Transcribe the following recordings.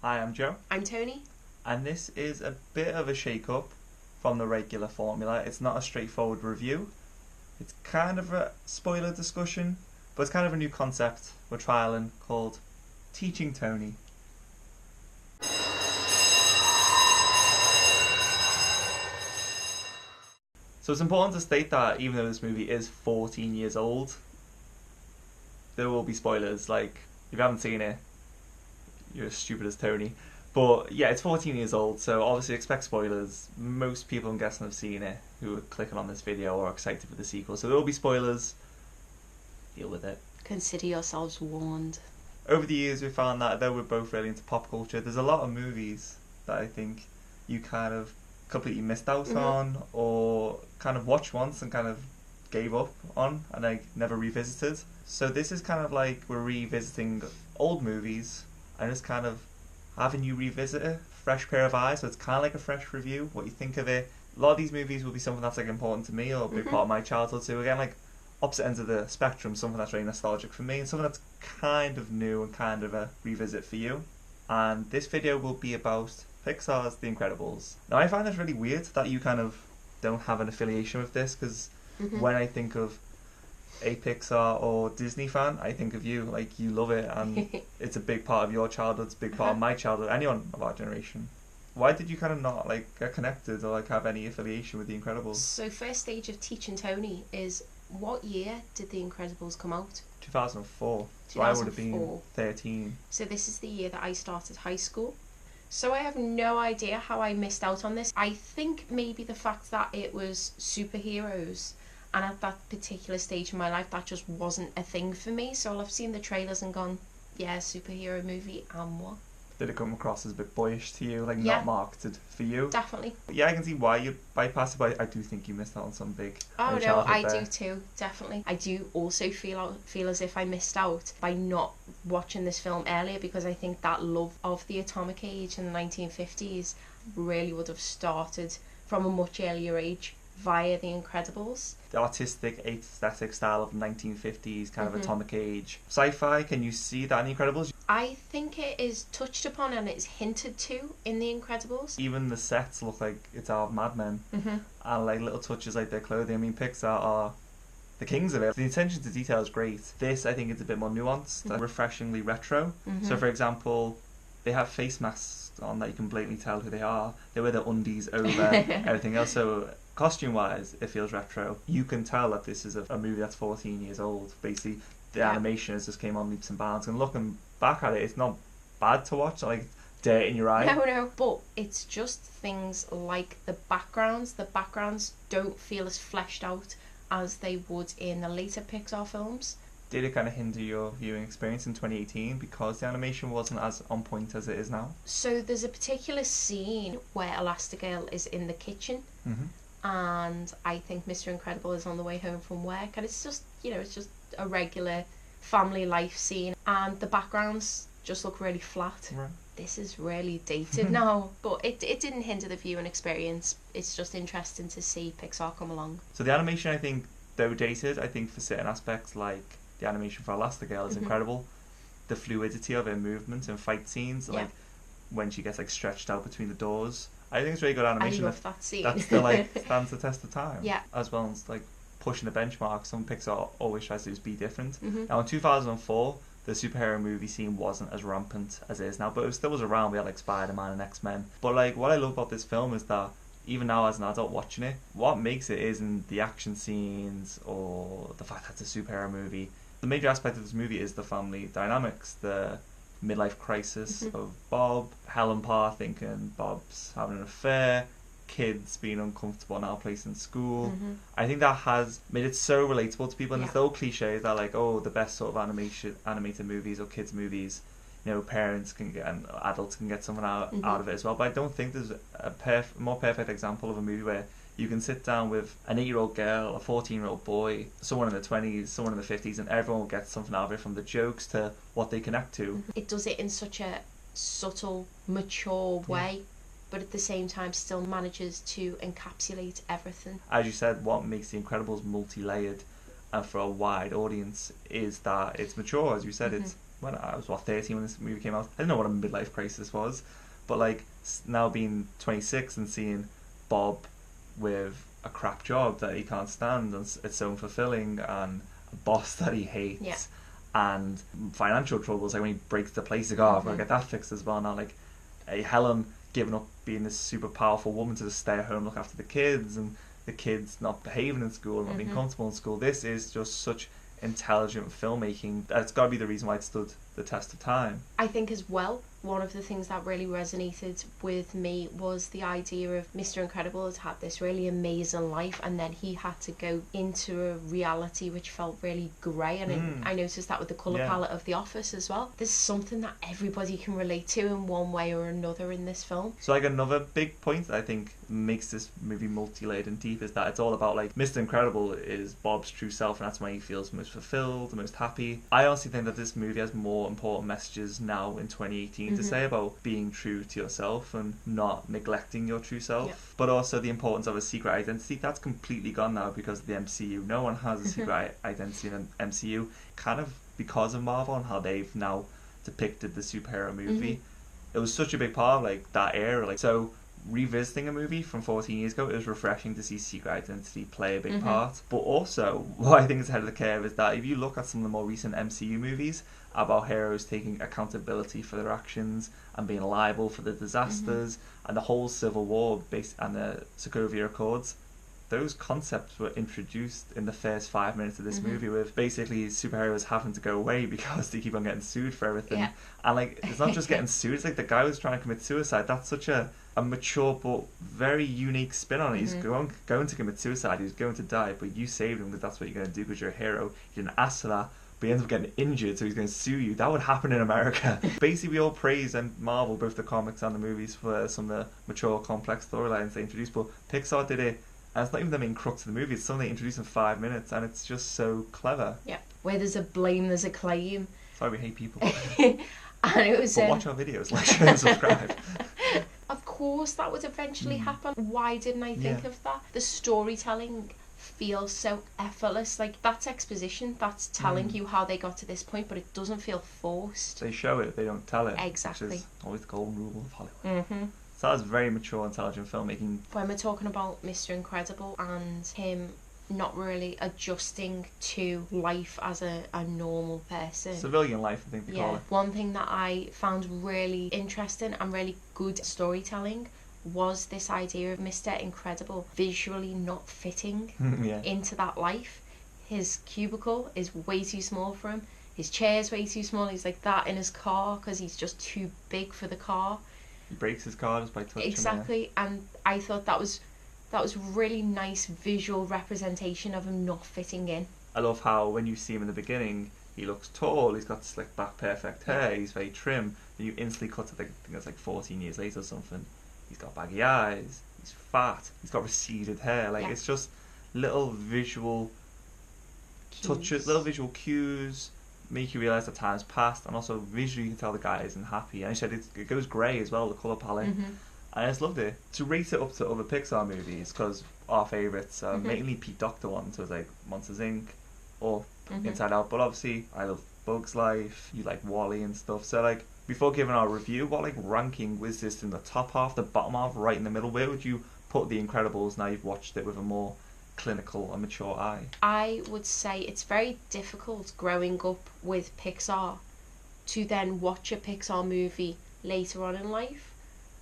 I am Joe, I'm Toni. and this is a bit of a shake-up from the regular formula. It's not a straightforward review. It's kind of a spoiler discussion, but it's kind of a new concept we're trialing called Teaching Toni. So it's important to state that even though this movie is 14 years old, there will be spoilers. Like, if you haven't seen it, you're as stupid as Toni. But yeah, it's 14 years old, so obviously expect spoilers. Most people, I'm guessing, have seen it who are clicking on this video or are excited for the sequel. So there will be spoilers. Deal with it. Consider yourselves warned. Over the years, we found that though we're both really into pop culture, there's a lot of movies that I think you kind of completely missed out on, or kind of watched once and kind of gave up on and like never revisited. So this is kind of like we're revisiting old movies and just kind of having you revisit it, fresh pair of eyes. So it's kind of like a fresh review, what you think of it. A lot of these movies will be something that's like important to me or a big part of my childhood too. Again, like opposite ends of the spectrum, something that's really nostalgic for me and something that's kind of new and kind of a revisit for you. And this video will be about Pixar's The Incredibles. Now I find this really weird that you kind of don't have an affiliation with this, because when I think of a Pixar or Disney fan, I think of you. Like, you love it and it's a big part of your childhood, it's a big part of my childhood, anyone of our generation. Why did you kind of not like get connected or like have any affiliation with The Incredibles? So first stage of teaching Toni is, what year did The Incredibles come out? 2004. So I would have been 2004. 13. So this is the year that I started high school. So I have no idea how I missed out on this. I think maybe the fact that it was superheroes, and at that particular stage in my life that just wasn't a thing for me. So I'll have seen the trailers and gone, yeah, superhero movie, and what? Did it come across as a bit boyish to you, like Yeah. not marketed for you? Definitely. Yeah, I can see why you bypass it, but I do think you missed out on some big Oh no, childhood I there. do too, definitely. I do also feel as if I missed out by not watching this film earlier, because I think that love of the atomic age in the 1950s really would have started from a much earlier age via The Incredibles. The artistic, aesthetic style of 1950s, kind of atomic age. Sci-fi, can you see that in The Incredibles? I think it is touched upon and it's hinted to in The Incredibles. Even the sets look like it's out of Mad Men. And like little touches like their clothing. I mean, Pixar are the kings of it. The attention to detail is great. This, I think, is a bit more nuanced and refreshingly retro. So, for example, they have face masks on that you can blatantly tell who they are. They wear their undies over everything else. So, costume-wise, it feels retro. You can tell that this is a movie that's 14 years old. Basically, the animation has just came on leaps and bounds. And looking back at it, it's not bad to watch. Like, dirt in your eye. No. But it's just things like the backgrounds. The backgrounds don't feel as fleshed out as they would in the later Pixar films. Did it kind of hinder your viewing experience in 2018 because the animation wasn't as on point as it is now? So there's a particular scene where Elastigirl is in the kitchen, and I think Mr. Incredible is on the way home from work, and it's just, it's just a regular family life scene, and the backgrounds just look really flat. Right. This is really dated now, but it didn't hinder the viewing experience. It's just interesting to see Pixar come along. So the animation, I think, though dated, I think for certain aspects, like the animation for Elastigirl is incredible. The fluidity of her movement and fight scenes, like when she gets like stretched out between the doors, I think it's really good animation. I love that scene. That still like stands the test of time. Yeah. As well as like pushing the benchmark. Some Pixar always tries to just be different. Now in 2004, the superhero movie scene wasn't as rampant as it is now, but it still was around. We had like Spider-Man and X-Men. But like what I love about this film is that even now as an adult watching it, what makes it isn't the action scenes or the fact that it's a superhero movie. The major aspect of this movie is the family dynamics, the midlife crisis of Bob, Helen Parr thinking Bob's having an affair, kids being uncomfortable now placed in school. I think that has made it so relatable to people, and it's the old cliches that like, oh, the best sort of animated movies or kids movies, parents can get and adults can get something out of it as well. But I don't think there's a more perfect example of a movie where you can sit down with an 8-year-old girl, a 14-year-old boy, someone in the 20s, someone in the 50s, and everyone will get something out of it, from the jokes to what they connect to. It does it in such a subtle, mature way, but at the same time still manages to encapsulate everything. As you said, what makes The Incredibles multi-layered and for a wide audience is that it's mature. As you said, it's when I was 13 when this movie came out. I didn't know what a midlife crisis was, but like now being 26 and seeing Bob with a crap job that he can't stand and it's so unfulfilling, and a boss that he hates, and financial troubles, like when he breaks the place, like, oh, I've got to get that fixed as well now. Like Helen giving up being this super powerful woman to just stay at home, look after the kids, and the kids not behaving in school, not being comfortable in school. This is just such intelligent filmmaking. That's got to be the reason why it stood the test of time. I think as well, one of the things that really resonated with me was the idea of Mr. Incredible has had this really amazing life, and then he had to go into a reality which felt really grey, and I noticed that with the colour palette of The Office as well. There's something that everybody can relate to in one way or another in this film. So like another big point that I think makes this movie multi-layered and deep is that it's all about like Mr. Incredible is Bob's true self, and that's why he feels most fulfilled, the most happy. I honestly think that this movie has more important messages now in 2018 to say about being true to yourself and not neglecting your true self, but also the importance of a secret identity. That's completely gone now because of the MCU. No one has a secret identity in an MCU, kind of because of Marvel and how they've now depicted the superhero movie. It was such a big part of like that era. Like, so revisiting a movie from 14 years ago, it was refreshing to see secret identity play a big part. But also, what I think is ahead of the curve is that if you look at some of the more recent MCU movies about heroes taking accountability for their actions and being liable for the disasters and the whole Civil War and the Sokovia Accords, those concepts were introduced in the first 5 minutes of this movie, with basically superheroes having to go away because they keep on getting sued for everything. And like, it's not just getting sued, it's like the guy who's trying to commit suicide. That's such a mature but very unique spin on it. He's going to commit suicide, he's going to die, but you saved him because that's what you're going to do because you're a hero. You didn't ask for that, but he ends up getting injured, so he's going to sue you. That would happen in America. Basically, we all praise and Marvel, both the comics and the movies, for some of the mature, complex storylines they introduced, but Pixar did it. And it's not even the main crux of the movie, it's something they introduced in 5 minutes, and it's just so clever. Yeah, where there's a blame, there's a claim. That's why we hate people. And it was, but watch our videos, like, share and subscribe. Of course that would eventually happen. Why didn't I think of that? The storytelling feels so effortless. Like, that's exposition, that's telling you how they got to this point, but it doesn't feel forced. They show it, they don't tell it. Exactly. Which is always the golden rule of Hollywood. So that's very mature, intelligent filmmaking. When we're talking about Mr. Incredible and him not really adjusting to life as a normal person. Civilian life, I think they call it. One thing that I found really interesting and really good storytelling was this idea of Mr. Incredible visually not fitting into that life. His cubicle is way too small for him. His chair's way too small. He's like that in his car because he's just too big for the car. He breaks his car just by touching Exactly, and I thought that was really nice visual representation of him not fitting in. I love how when you see him in the beginning, he looks tall, he's got slick back, perfect hair, he's very trim. Then you instantly cut to, I think it's like 14 years later or something. He's got baggy eyes, he's fat, he's got receded hair. Like, it's just little visual touches, little visual cues, make you realise that time's passed, and also visually you can tell the guy isn't happy. And I said it goes grey as well, the colour palette. And I just loved it. To rate it up to other Pixar movies, because our favourites are mainly Pete Docter ones, so it's like Monsters Inc. or Inside Out, but obviously I love Bugs Life, you like WALL-E and stuff. So like, before giving our review, what like ranking was this in the top half, the bottom half, right in the middle? Where would you put The Incredibles now you've watched it with a more clinical and mature eye? I would say it's very difficult growing up with Pixar to then watch a Pixar movie later on in life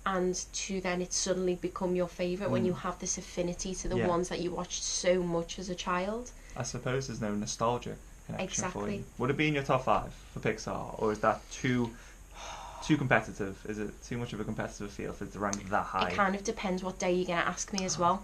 and to then it suddenly become your favourite when you have this affinity to the ones that you watched so much as a child. I suppose there's no nostalgia connection for you. Would it be in your top 5 for Pixar, or is that too competitive? Is it too much of a competitive feel for it to rank that high? It kind of depends what day you're going to ask me as well.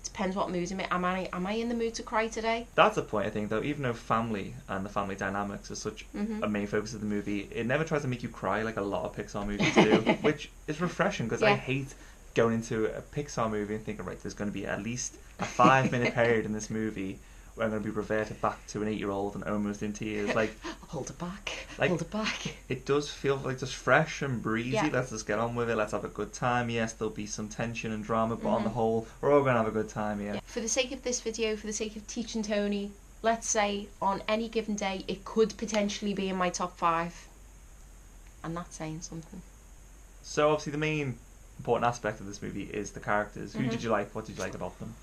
Depends what mood I'm in. Am I in the mood to cry today? That's a point, I think, though. Even though family and the family dynamics are such a main focus of the movie, it never tries to make you cry like a lot of Pixar movies do, which is refreshing, because I hate going into a Pixar movie and thinking, right, there's going to be at least a 5-minute period in this movie where I'm going to be reverted back to an 8-year-old and almost in tears. Like, hold it back. Like, hold it back. It does feel like just fresh and breezy. Let's just get on with it. Let's have a good time. Yes, there'll be some tension and drama, but on the whole, we're all going to have a good time here. For the sake of this video, for the sake of teaching Tony, let's say on any given day, it could potentially be in my top 5. and that's saying something. So obviously the main important aspect of this movie is the characters. Who did you like? What did you like about them?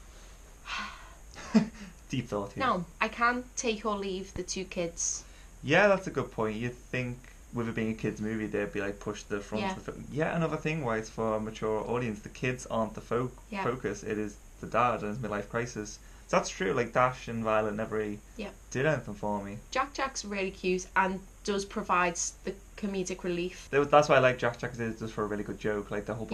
Deep thought here. No, I can't take or leave the two kids. Yeah, that's a good point. You'd think with it being a kids' movie, they'd be like pushed to the front of the film. Yeah, another thing why it's for a mature audience. The kids aren't the focus. It is the dad and his midlife crisis. So that's true. Like Dash and Violet never really did anything for me. Jack's really cute and does provide the comedic relief. That's why I like Jack. Jack is just for a really good joke. Like the whole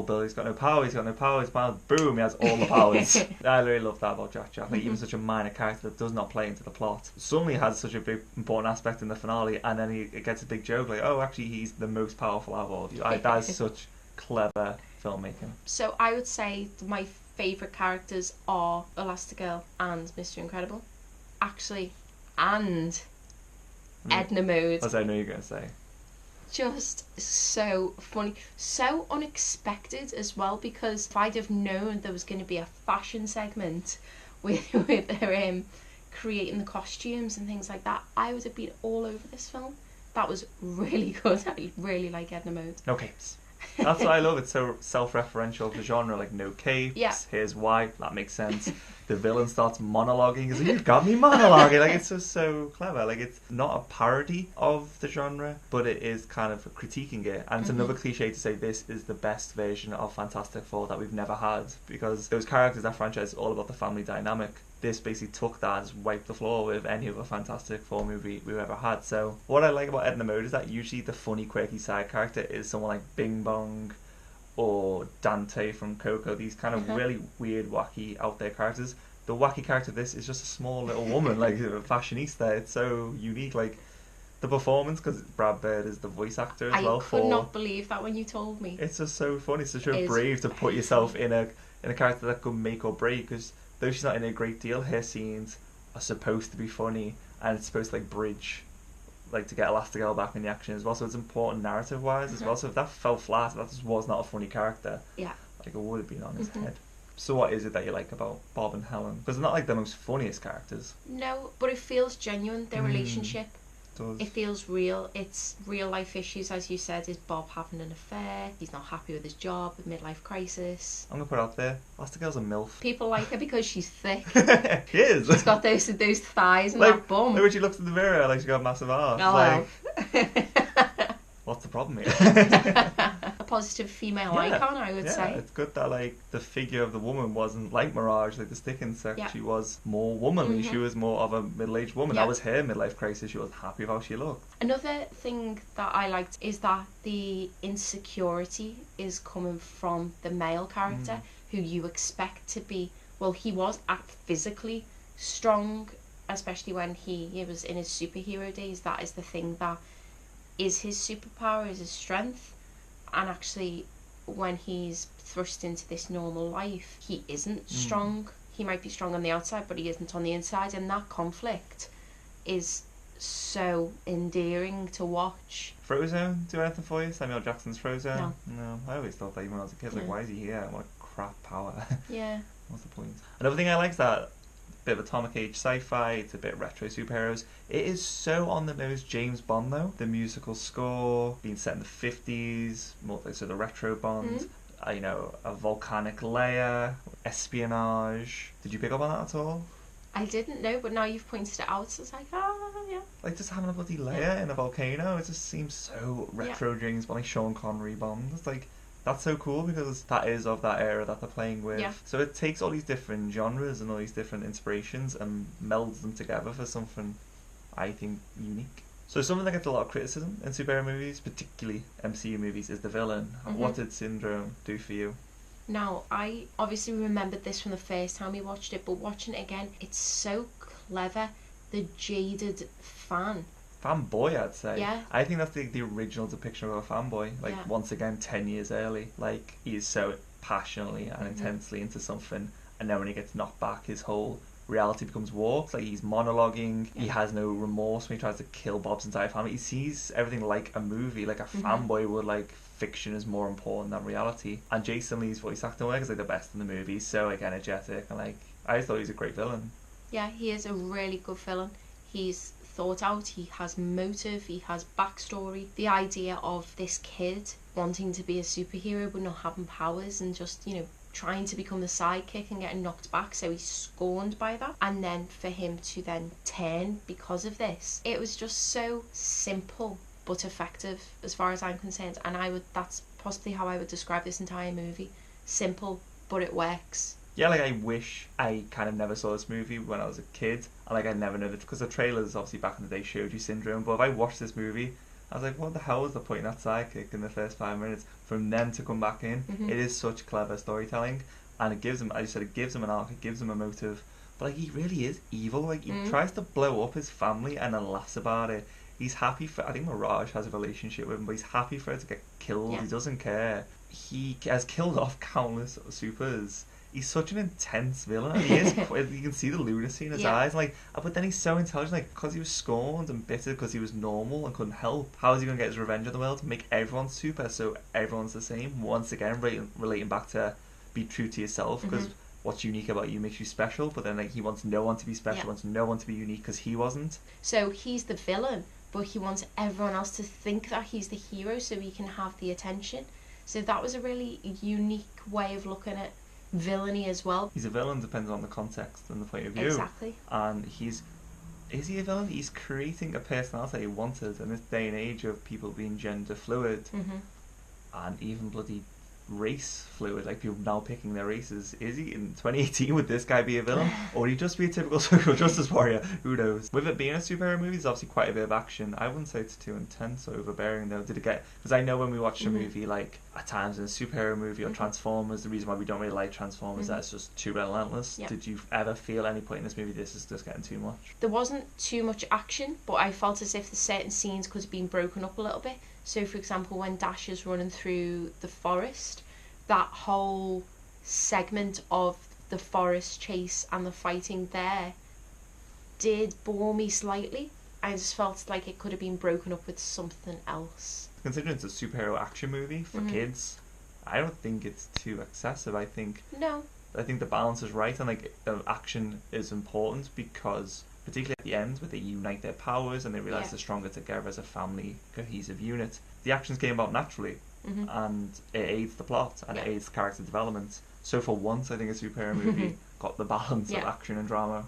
Bill, he's got no power. He's got no power. He's boom, he has all the powers. I really love that about Jack. Like even such a minor character that does not play into the plot suddenly has such a big important aspect in the finale, and then it gets a big joke like, oh, actually he's the most powerful out of all of you. That is such clever filmmaking. So I would say my favourite characters are Elastigirl and Mr. Incredible. Actually, and Edna Mode. As I know you're going to say. Just so funny. So unexpected as well, because if I'd have known there was going to be a fashion segment with her creating the costumes and things like that, I would have been all over this film. That was really good. I really like Edna Mode. No capes. That's what I love. It's so self-referential of the genre. Like, no capes. Yeah. Here's why. That makes sense. The villain starts monologuing. He's like, you've got me monologuing. Like, it's just so clever. Like, it's not a parody of the genre, but it is kind of critiquing it. And it's another cliche to say this is the best version of Fantastic Four that we've never had, because those characters, that franchise is all about the family dynamic. This basically took that and just wiped the floor with any other Fantastic Four movie we've ever had. So what I like about Edna Mode is that usually the funny, quirky side character is someone like Bing Bong or Dante from Coco. These kind of really weird, wacky, out there characters. The wacky character of this is just a small little woman, like a fashionista. It's so unique. Like the performance, because Brad Bird is the voice actor as well. I could not believe that when you told me. It's just so funny. It's such a brave to put yourself in a character that could make or break, because though she's not in a great deal, her scenes are supposed to be funny, and it's supposed to like bridge, like to get Elastigirl back in the action as well. So it's important narrative wise as well. So if that fell flat, that just was not a funny character. Yeah. Like it would have been on his head. So what is it that you like about Bob and Helen? Because they're not like the most funniest characters. No, but it feels genuine, their relationship. Does. It feels real. It's real life issues, as you said. Is Bob having an affair? He's not happy with his job, a midlife crisis. I'm gonna put it out there, Elastigirl's a MILF. People like her because she's thick. She is. She's got those thighs and like, that bum. Like when she looks in the mirror, like she got a massive arse. Oh, like, what's the problem here? A positive female icon, I would say. It's good that like the figure of the woman wasn't like Mirage, like the stick insect. Yeah. She was more womanly. She was more of a middle-aged woman. Yeah. That was her midlife crisis. She wasn't happy with how she looked. Another thing that I liked is that the insecurity is coming from the male character, who you expect to be, well, he was physically strong, especially when he was in his superhero days. That is the thing that is his superpower, is his strength. And actually, when he's thrust into this normal life, he isn't strong. He might be strong on the outside, but he isn't on the inside. And that conflict is so endearing to watch. Frozone do anything for you? Samuel Jackson's Frozone? No. I always thought that even when I was a kid, like, why is he here? What crap power. Yeah. What's the point? Another thing I like is that bit of atomic age sci-fi, it's a bit retro superheroes. It is so on the nose James Bond though. The musical score, being set in the 50s, more like so the retro Bond. You know, a volcanic layer, espionage. Did you pick up on that at all? I didn't know, but now you've pointed it out, so it's like, yeah. Like just having a bloody layer in a volcano, it just seems so retro James Bond, like Sean Connery Bond. It's like, that's so cool because that is of that era that they're playing with. Yeah. So it takes all these different genres and all these different inspirations and melds them together for something, I think, unique. So something that gets a lot of criticism in superhero movies, particularly MCU movies, is the villain. What did Syndrome do for you? Now, I obviously remembered this from the first time we watched it, but watching it again, it's so clever. The jaded fanboy, I'd say. Yeah. I think that's the original depiction of a fanboy. Like, once again, 10 years early. Like, he is so passionately and intensely into something, and then when he gets knocked back, his whole reality becomes warped. Like, he's monologuing. He has no remorse when he tries to kill Bob's entire family. He sees everything like a movie. Like, a fanboy would, like, fiction is more important than reality. And Jason Lee's voice acting work is, like, the best in the movie. He's so, like, energetic, and, like, I thought he was a great villain. Yeah, he is a really good villain. He's thought out, he has motive, he has backstory. The idea of this kid wanting to be a superhero but not having powers and just, you know, trying to become the sidekick and getting knocked back, so he's scorned by that, and then for him to then turn because of this, it was just so simple but effective as far as I'm concerned. And that's possibly how I would describe this entire movie: simple but it works. Yeah, like, I wish I kind of never saw this movie when I was a kid, and like I never knew it, because the trailers obviously back in the day showed you Syndrome, but if I watched this movie, I was like, what the hell was the point in that sidekick in the first 5 minutes from them to come back in? It is such clever storytelling, and it gives him, as you said, it gives him an arc, it gives him a motive, but like, he really is evil. Like, he tries to blow up his family and then laughs about it. He's happy for, I think Mirage has a relationship with him, but he's happy for her to get killed. He doesn't care. He has killed off countless supers. He's such an intense villain, and he is. You can see the lunacy in his eyes, like. But then he's so intelligent, like, because he was scorned and bitter because he was normal and couldn't help. How is he going to get his revenge on the world? Make everyone super, so everyone's the same. Once again, relating back to be true to yourself, because what's unique about you makes you special. But then, like, he wants no one to be special, wants no one to be unique because he wasn't. So he's the villain, but he wants everyone else to think that he's the hero, so he can have the attention. So that was a really unique way of looking at villainy as well. He's a villain, depends on the context and the point of view. Exactly. And is he a villain? He's creating a personality he wanted in this day and age of people being gender fluid and even bloody race fluid, like people now picking their races. Is he in 2018? Would this guy be a villain, or would he just be a typical social justice warrior? Who knows? With it being a superhero movie, there's obviously quite a bit of action. I wouldn't say it's too intense or overbearing though. Did it get, because I know when we watch a movie, like at times in a superhero movie or Transformers, the reason why we don't really like Transformers is that it's just too relentless. Did you ever feel any point in this movie this is just getting too much? There wasn't too much action, but I felt as if the certain scenes could have been broken up a little bit. So for example, when Dash is running through the forest, that whole segment of the forest chase and the fighting there did bore me slightly. I just felt like it could have been broken up with something else. Considering it's a superhero action movie for kids, I don't think it's too excessive. I think the balance is right, and like the action is important because particularly at the end where they unite their powers and they realise they're stronger together as a family cohesive unit. The actions came about naturally, and it aids the plot and it aids character development. So for once, I think a superhero movie got the balance of action and drama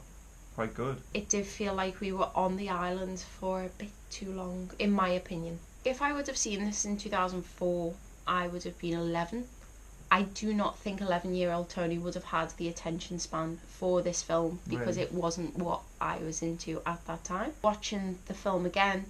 quite good. It did feel like we were on the island for a bit too long, in my opinion. If I would have seen this in 2004, I would have been 11. I do not think 11-year-old Toni would have had the attention span for this film because it wasn't what I was into at that time. Watching the film again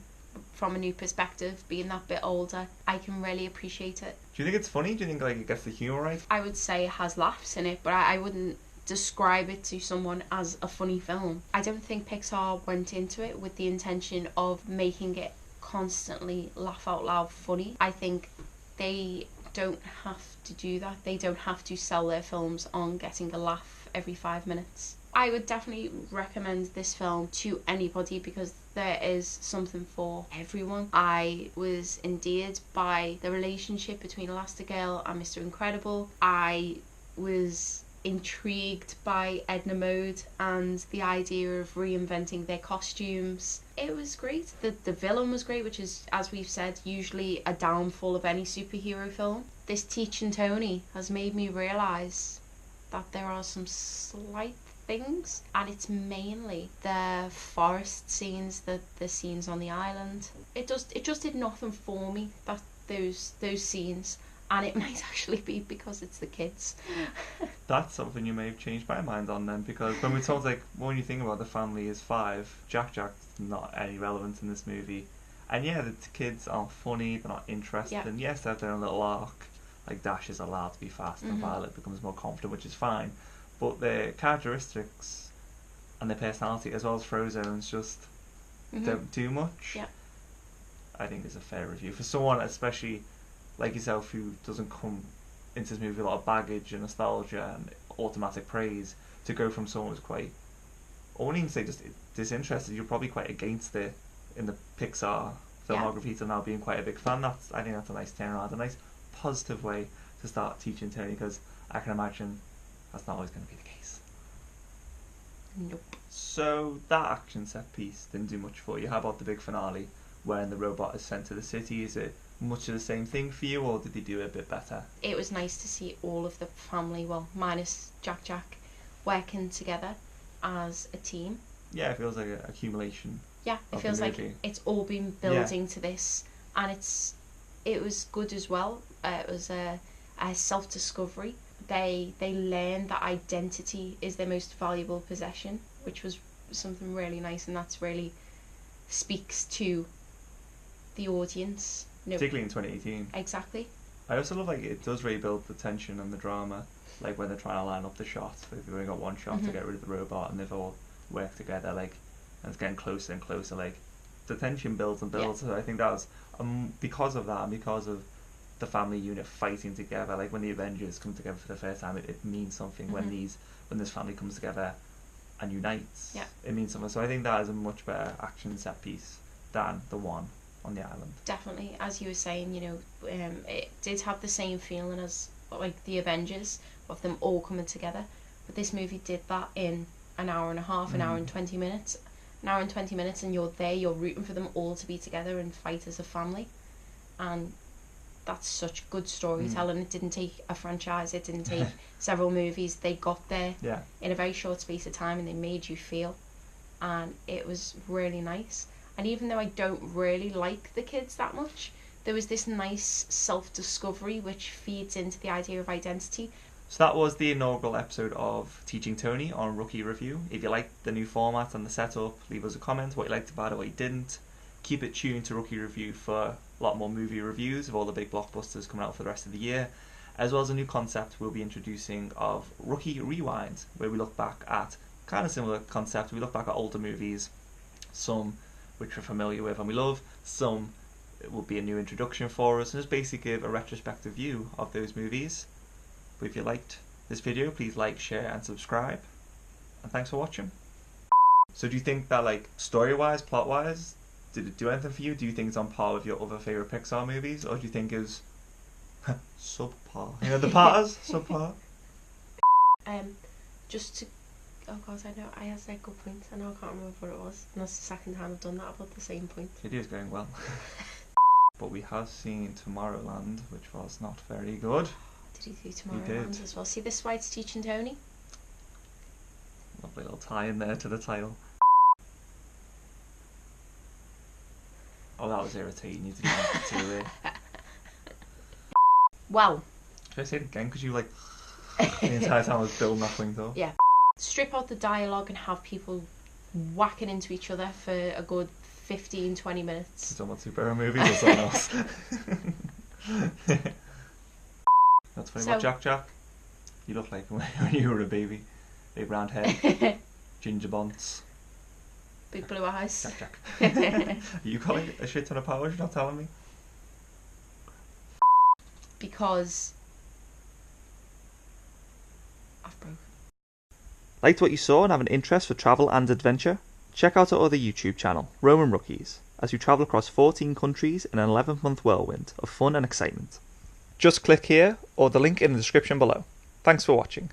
from a new perspective, being that bit older, I can really appreciate it. Do you think it's funny? Do you think like it gets the humour right? I would say it has laughs in it, but I wouldn't describe it to someone as a funny film. I don't think Pixar went into it with the intention of making it constantly laugh out loud funny. I think they don't have to do that. They don't have to sell their films on getting a laugh every 5 minutes. I would definitely recommend this film to anybody because there is something for everyone. I was endeared by the relationship between Elastigirl and Mr. Incredible. I was intrigued by Edna Mode and the idea of reinventing their costumes. It was great. The villain was great, which is, as we've said, usually a downfall of any superhero film. This Teaching Toni has made me realise that there are some slight things, and it's mainly the forest scenes, the scenes on the island. It just did nothing for me, that those scenes. And it might actually be because it's the kids. That's something you may have changed my mind on then, because when we talk, like, when you think about the family is 5, Jack's not any relevant in this movie. And yeah, the kids aren't funny, they're not interested, and yes, they have their own little arc. Like Dash is allowed to be fast and Violet becomes more confident, which is fine. But their characteristics and their personality, as well as Frozone's, just don't do much. Yeah. I think is a fair review. For someone, especially like yourself, who doesn't come into this movie with a lot of baggage and nostalgia and automatic praise, to go from someone who's quite, I wouldn't even say just disinterested, you're probably quite against it in the Pixar filmography to now being quite a big fan. I think that's a nice turnaround, a nice positive way to start Teaching Toni, because I can imagine that's not always going to be the case. Nope. So that action set piece didn't do much for you. How about the big finale when the robot is sent to the city? Is it much of the same thing for you, or did they do it a bit better? It was nice to see all of the family, well, minus Jack, working together as a team. Yeah, it feels like an accumulation. Yeah, it feels like it's all been building to this, and it was good as well. It was a self-discovery. They learned that identity is their most valuable possession, which was something really nice, and that's really speaks to the audience. No, particularly in 2018. Exactly. I also love, like, it does really build the tension and the drama, like when they're trying to line up the shots. They've only got one shot to get rid of the robot, and they've all worked together, like, and it's getting closer and closer. Like, the tension builds and builds. So I think that was because of that, and because of the family unit fighting together. Like when the Avengers come together for the first time, it means something. When this family comes together and unites, it means something. So I think that is a much better action set piece than the one on the island. Definitely, as you were saying, it did have the same feeling as like the Avengers, of them all coming together, but this movie did that in an hour and a half, an hour and 20 minutes, and you're rooting for them all to be together and fight as a family, and that's such good storytelling. It didn't take a franchise, it didn't take several movies. They got there in a very short space of time, and they made you feel, and it was really nice. And even though I don't really like the kids that much, there was this nice self-discovery which feeds into the idea of identity. So that was the inaugural episode of Teaching Toni on Rookie Review. If you liked the new format and the setup, leave us a comment what you liked about it, what you didn't. Keep it tuned to Rookie Review for a lot more movie reviews of all the big blockbusters coming out for the rest of the year, as well as a new concept we'll be introducing of Rookie Rewind, where we look back at kind of similar concept. We look back at older movies, some which we're familiar with and we love, some it will be a new introduction for us, and just basically give a retrospective view of those movies. But if you liked this video, please like, share and subscribe, and thanks for watching. So do you think that, like, story-wise, plot-wise, did it do anything for you? Do you think it's on par with your other favourite Pixar movies, or do you think it was subpar? You know, the pars? Subpar? Just to... Oh god, I had a good point. I know I can't remember what it was. And that's the second time I've done that about the same point. It is going well. But we have seen Tomorrowland, which was not very good. Did he do Tomorrowland as well? See, this is why it's Teaching Toni. Lovely little tie in there to the title. Oh, that was irritating. You didn't want to do it. Well. Should I say it again? Because you, like, the entire time I was building that point up. Yeah. Strip out the dialogue and have people whacking into each other for a good 15-20 minutes. Is that what superhero movies or something else? That's funny. What, Jack? You look like when you were a baby. Big round head, ginger bonds, big blue eyes. Jack. You got like a shit ton of powers, you're not telling me? Because I've broken. Liked what you saw and have an interest for travel and adventure? Check out our other YouTube channel, Roman Rookies, as we travel across 14 countries in an 11-month whirlwind of fun and excitement. Just click here or the link in the description below. Thanks for watching.